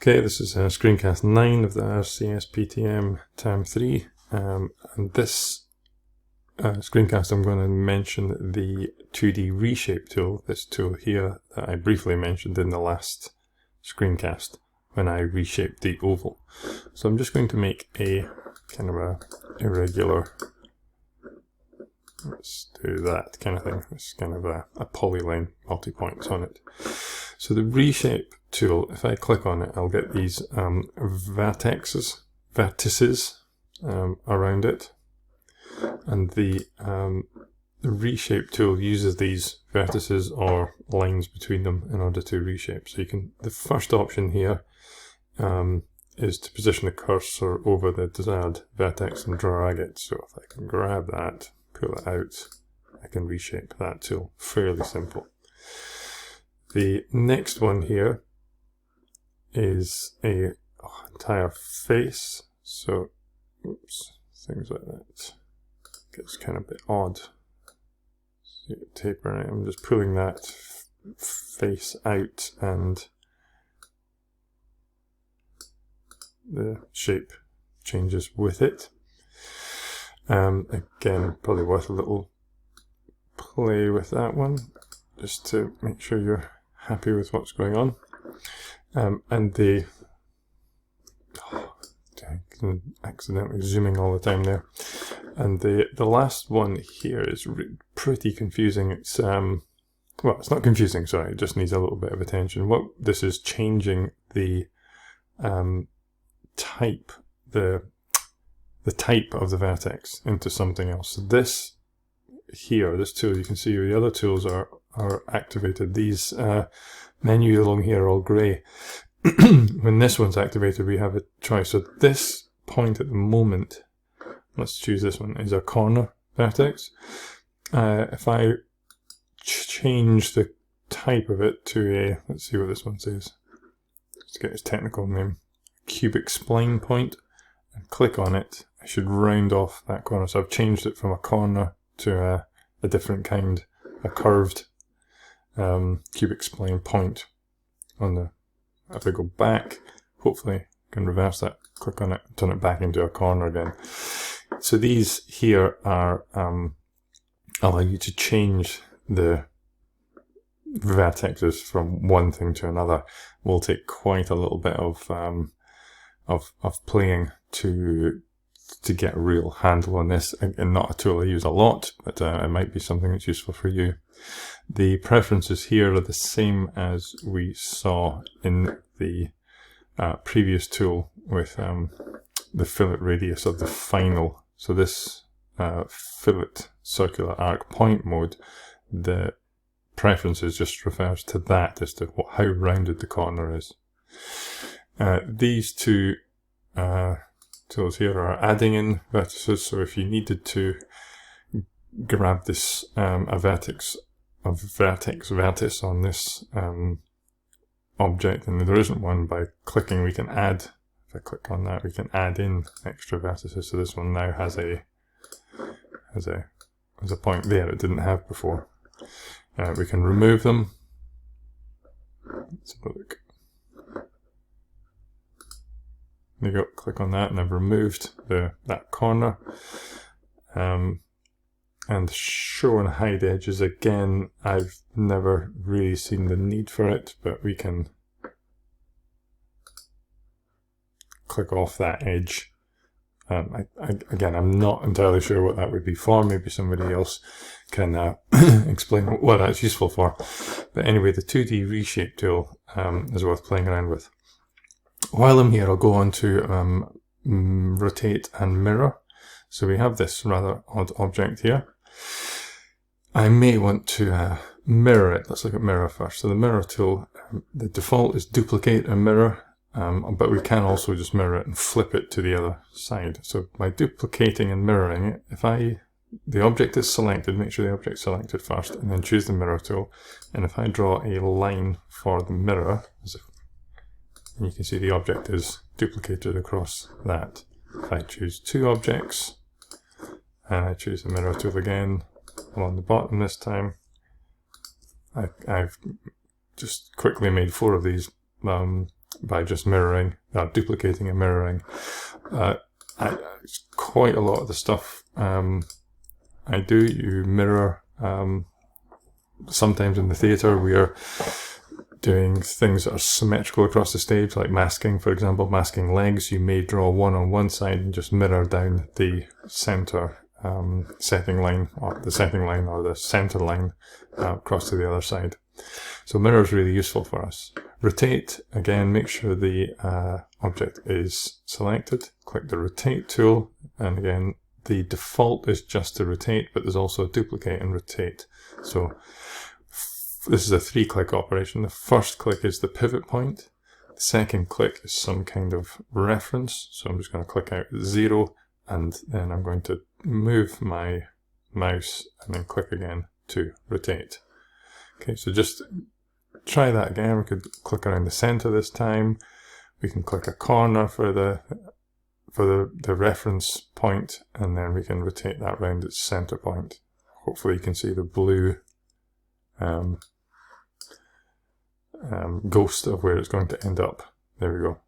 Okay, this is Screencast 9 of the RCS PTM TAM 3, and this screencast I'm going to mention the 2D Reshape tool, this tool here that I briefly mentioned in the last screencast when I reshaped the oval. So I'm just going to make a kind of a irregular, let's do that kind of thing, it's kind of a polyline, multi-points on it. So the Reshape tool, if I click on it, I'll get these vertices around it, and the Reshape tool uses these vertices or lines between them in order to reshape. So you can, the first option here is to position the cursor over the desired vertex and drag it. So if I can grab that, pull it out, I can reshape that tool. Fairly simple. The next one here is a entire face. So, oops, things like that. Gets kind of a bit odd. See it tapering. I'm just pulling that face out, and the shape changes with it. Again, probably worth a little play with that one, just to make sure you're happy with what's going on. And the I'm accidentally zooming all the time there. And the last one here is pretty confusing. It's well, it's not confusing. Sorry, it just needs a little bit of attention. What this is changing the type, the type of the vertex into something else. So this here, this tool, you can see the other tools are activated. These menus along here are all grey. When this one's activated, we have a choice. So this point at the moment, let's choose this one, is a corner vertex. If I change the type of it to a, let's see what this one says. Let's get its technical name, cubic spline point, and click on it. I should round off that corner. So I've changed it from a corner to a different kind, a curved cubic spline point on the. If I go back, hopefully I can reverse that, click on it, turn it back into a corner again. So these here are allow you to change the vertexes from one thing to another. Will take quite a little bit of playing to get a real handle on this, and not a tool I use a lot, but it might be something that's useful for you. The preferences here are the same as we saw in the previous tool with the fillet radius of the final. So this fillet circular arc point mode, the preferences just refers to that, as to how rounded the corner is. These two tools here are adding in vertices. So if you needed to grab this a vertex on this object, and there isn't one, by clicking we can add, if I click on that, we can add in extra vertices. So this one now has a point there it didn't have before. We can remove them. Let's have a look. There you go, click on that and I've removed that corner. And show and hide edges, again, I've never really seen the need for it, but we can click off that edge. Again, I'm not entirely sure what that would be for. Maybe somebody else can explain what that's useful for. But anyway, the 2D Reshape tool is worth playing around with. While I'm here, I'll go on to rotate and mirror. So we have this rather odd object here. I may want to mirror it. Let's look at mirror first. So the mirror tool, the default is duplicate and mirror, but we can also just mirror it and flip it to the other side. So by duplicating and mirroring it, if the object is selected, make sure the object's selected first, and then choose the mirror tool. And if I draw a line for the mirror, and you can see the object is duplicated across that. If I choose two objects, and I choose the mirror tool again along the bottom this time, I've just quickly made 4 of these by just mirroring, duplicating and mirroring. Quite a lot of the stuff I do, you mirror. Sometimes in the theatre we are doing things that are symmetrical across the stage, like masking, for example, masking legs. You may draw one on one side and just mirror down the center setting line, or the center line across to the other side. So mirror is really useful for us. Rotate, again, make sure the object is selected. Click the rotate tool, and again, the default is just to rotate, but there's also duplicate and rotate. So this is a 3-click operation. The first click is the pivot point. The second click is some kind of reference. So I'm just going to click out 0, and then I'm going to move my mouse and then click again to rotate. Okay, so just try that again. We could click around the center this time. We can click a corner for the reference point, and then we can rotate that round its center point. Hopefully you can see the blue ghost of where it's going to end up. There we go.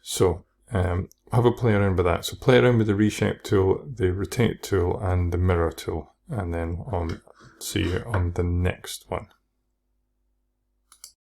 So have a play around with that. So play around with the Reshape tool, the Rotate tool, and the Mirror tool, and then see you on the next one.